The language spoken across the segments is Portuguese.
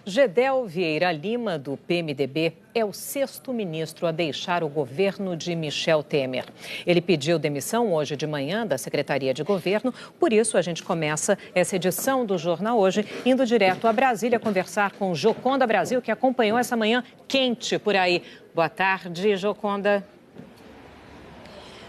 Gedel Vieira Lima, do PMDB, é o sexto ministro a deixar o governo de Michel Temer. Ele pediu demissão hoje de manhã da Secretaria de Governo, por isso a gente começa essa edição do Jornal Hoje, indo direto a Brasília conversar com Joconda Brasil, que acompanhou essa manhã quente por aí. Boa tarde, Joconda.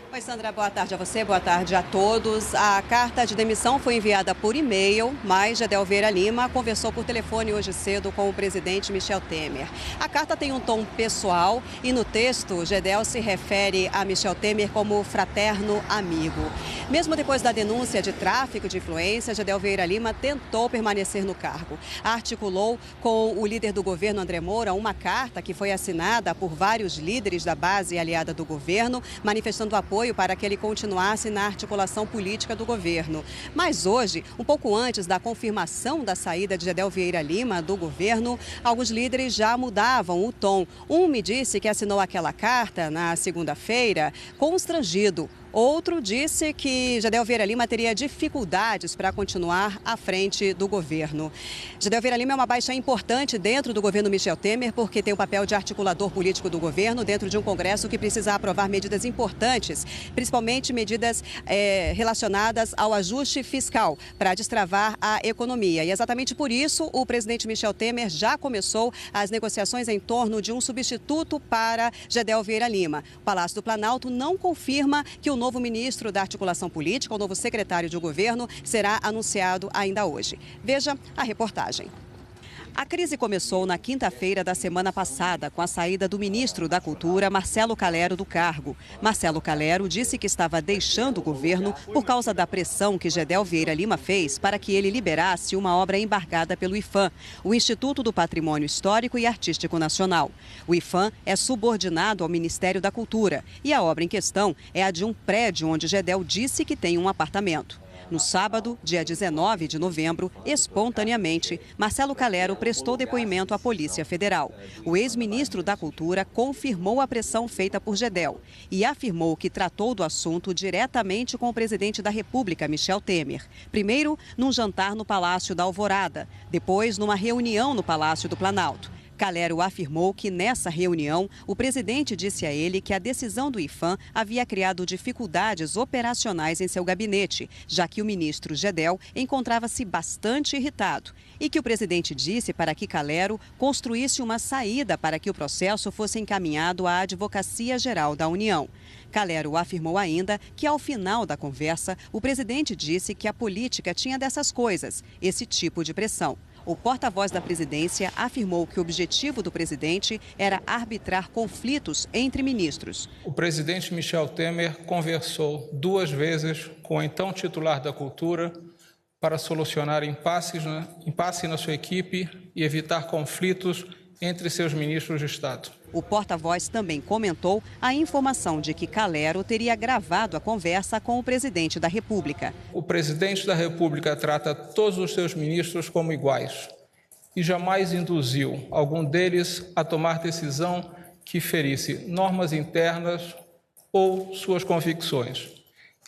Oi, Sandra, boa tarde a você, boa tarde a todos. A carta de demissão foi enviada por e-mail, mas Gedel Vieira Lima conversou por telefone hoje cedo com o presidente Michel Temer. A carta tem um tom pessoal e no texto, Gedel se refere a Michel Temer como fraterno amigo. Mesmo depois da denúncia de tráfico de influência, Gedel Vieira Lima tentou permanecer no cargo. Articulou com o líder do governo, André Moura, uma carta que foi assinada por vários líderes da base aliada do governo, manifestando apoio para que ele continuasse na articulação política do governo. Mas hoje, um pouco antes da confirmação da saída de Gedel Vieira Lima do governo, alguns líderes já mudavam o tom. Um me disse que assinou aquela carta na segunda-feira constrangido. Outro disse que Gedel Vieira Lima teria dificuldades para continuar à frente do governo. Gedel Vieira Lima é uma baixa importante dentro do governo Michel Temer, porque tem o papel de articulador político do governo dentro de um Congresso que precisa aprovar medidas importantes, principalmente medidas relacionadas ao ajuste fiscal para destravar a economia. E exatamente por isso o presidente Michel Temer já começou as negociações em torno de um substituto para Gedel Vieira Lima. O Palácio do Planalto não confirma que o novo ministro da articulação política, o novo secretário de governo, será anunciado ainda hoje. Veja a reportagem. A crise começou na quinta-feira da semana passada, com a saída do ministro da Cultura, Marcelo Calero, do cargo. Marcelo Calero disse que estava deixando o governo por causa da pressão que Gedel Vieira Lima fez para que ele liberasse uma obra embargada pelo IPHAN, o Instituto do Patrimônio Histórico e Artístico Nacional. O IPHAN é subordinado ao Ministério da Cultura e a obra em questão é a de um prédio onde Gedel disse que tem um apartamento. No sábado, dia 19 de novembro, espontaneamente, Marcelo Calero prestou depoimento à Polícia Federal. O ex-ministro da Cultura confirmou a pressão feita por Gedel e afirmou que tratou do assunto diretamente com o presidente da República, Michel Temer. Primeiro, num jantar no Palácio da Alvorada, depois numa reunião no Palácio do Planalto. Calero afirmou que nessa reunião, o presidente disse a ele que a decisão do IPHAN havia criado dificuldades operacionais em seu gabinete, já que o ministro Gedel encontrava-se bastante irritado, e que o presidente disse para que Calero construísse uma saída para que o processo fosse encaminhado à Advocacia Geral da União. Calero afirmou ainda que, ao final da conversa, o presidente disse que a política tinha dessas coisas, esse tipo de pressão. O porta-voz da presidência afirmou que o objetivo do presidente era arbitrar conflitos entre ministros. O presidente Michel Temer conversou 2 vezes com o então titular da Cultura para solucionar impasse na sua equipe e evitar conflitos entre seus ministros de Estado. O porta-voz também comentou a informação de que Calero teria gravado a conversa com o presidente da República. O presidente da República trata todos os seus ministros como iguais e jamais induziu algum deles a tomar decisão que ferisse normas internas ou suas convicções.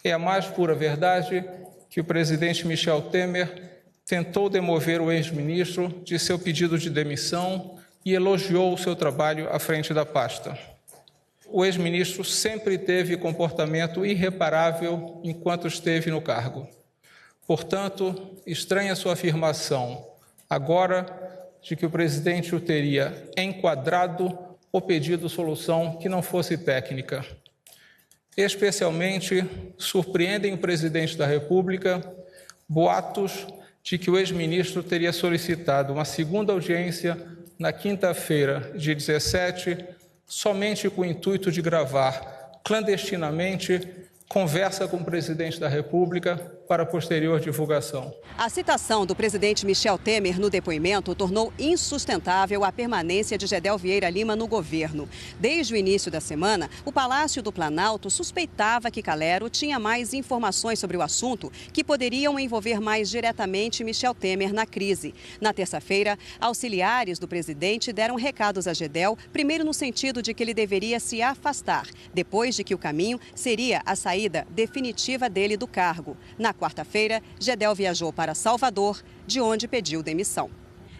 É a mais pura verdade que o presidente Michel Temer tentou demover o ex-ministro de seu pedido de demissão e elogiou o seu trabalho à frente da pasta. O ex-ministro sempre teve comportamento irreparável enquanto esteve no cargo. Portanto, estranha sua afirmação agora de que o presidente o teria enquadrado ou pedido solução que não fosse técnica. Especialmente, surpreendem o presidente da República boatos de que o ex-ministro teria solicitado uma segunda audiência na quinta-feira, dia 17, somente com o intuito de gravar clandestinamente conversa com o presidente da República para posterior divulgação. A citação do presidente Michel Temer no depoimento tornou insustentável a permanência de Gedel Vieira Lima no governo. Desde o início da semana, o Palácio do Planalto suspeitava que Calero tinha mais informações sobre o assunto que poderiam envolver mais diretamente Michel Temer na crise. Na terça-feira, auxiliares do presidente deram recados a Gedel, primeiro no sentido de que ele deveria se afastar, depois de que o caminho seria a saída definitiva dele do cargo. Na quarta-feira, Gedel viajou para Salvador, de onde pediu demissão.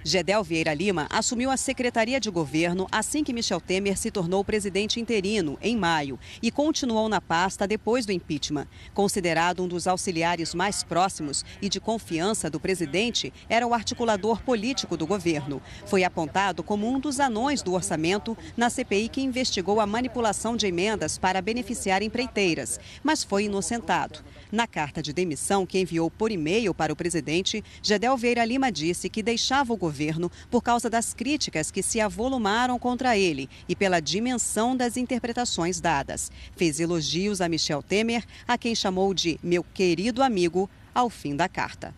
Gedel Vieira Lima assumiu a Secretaria de Governo assim que Michel Temer se tornou presidente interino, em maio, e continuou na pasta depois do impeachment. Considerado um dos auxiliares mais próximos e de confiança do presidente, era o articulador político do governo. Foi apontado como um dos anões do orçamento na CPI que investigou a manipulação de emendas para beneficiar empreiteiras, mas foi inocentado. Na carta de demissão que enviou por e-mail para o presidente, Gedel Vieira Lima disse que deixava o governo por causa das críticas que se avolumaram contra ele e pela dimensão das interpretações dadas. Fez elogios a Michel Temer, a quem chamou de meu querido amigo, ao fim da carta.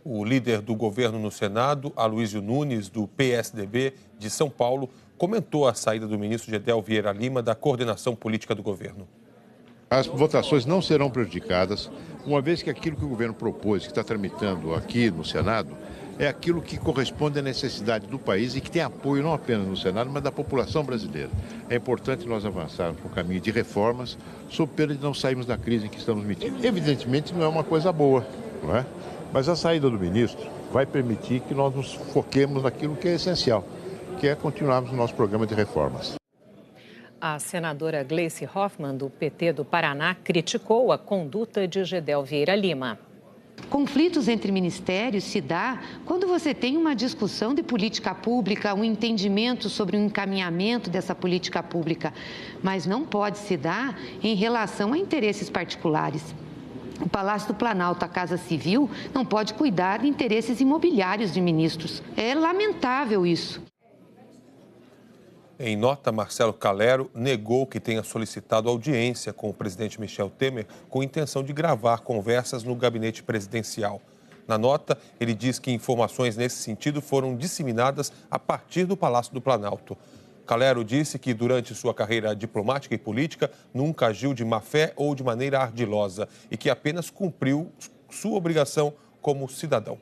O líder do governo no Senado, Aloysio Nunes, do PSDB de São Paulo, comentou a saída do ministro Gedel Vieira Lima da coordenação política do governo. As votações não serão prejudicadas, uma vez que aquilo que o governo propôs, que está tramitando aqui no Senado, é aquilo que corresponde à necessidade do país e que tem apoio não apenas no Senado, mas da população brasileira. É importante nós avançarmos por caminho de reformas, sob pena de não sairmos da crise em que estamos metidos. Evidentemente não é uma coisa boa, não é? Mas a saída do ministro vai permitir que nós nos foquemos naquilo que é essencial, que é continuarmos o nosso programa de reformas. A senadora Gleice Hoffmann, do PT do Paraná, criticou a conduta de Gedel Vieira Lima. Conflitos entre ministérios se dá quando você tem uma discussão de política pública, um entendimento sobre o encaminhamento dessa política pública, mas não pode se dar em relação a interesses particulares. O Palácio do Planalto, a Casa Civil, não pode cuidar de interesses imobiliários de ministros. É lamentável isso. Em nota, Marcelo Calero negou que tenha solicitado audiência com o presidente Michel Temer com intenção de gravar conversas no gabinete presidencial. Na nota, ele diz que informações nesse sentido foram disseminadas a partir do Palácio do Planalto. Calero disse que durante sua carreira diplomática e política nunca agiu de má fé ou de maneira ardilosa e que apenas cumpriu sua obrigação como cidadão.